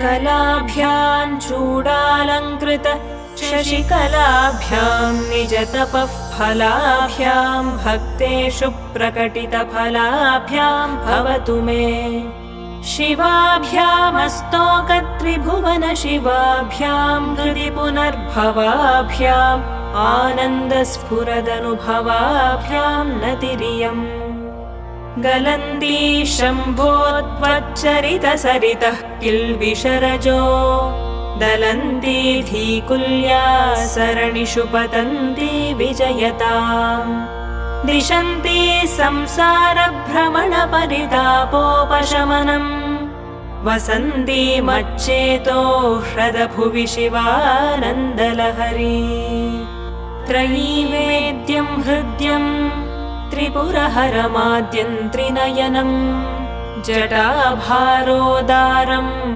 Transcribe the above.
कलाभ्यां चूडालङ्कृत शशिकलाभ्यां निजतपः फलाभ्यां भक्तेषु प्रकटितफलाभ्यां भवतु मे। शिवाभ्यामस्तोकत्रिभुवन शिवाभ्यां हृदि पुनर्भवाभ्याम् आनन्दस्फुरदनुभवाभ्यां नतिरियम्। गलन्दी शम्भो त्वच्चरितसरितः किल्बिषरजो दलन्ती धीकुल्या सरणिषु पतन्ती विजयताम्। दिशन्ती संसारभ्रमणपरितापोपशमनम् वसन्ती मच्चेतो ह्रदभुवि शिवानन्दलहरी। त्रयीवेद्यं हृद्यं त्रिपुरहरमाद्यं त्रिनयनं जटाभारोदारं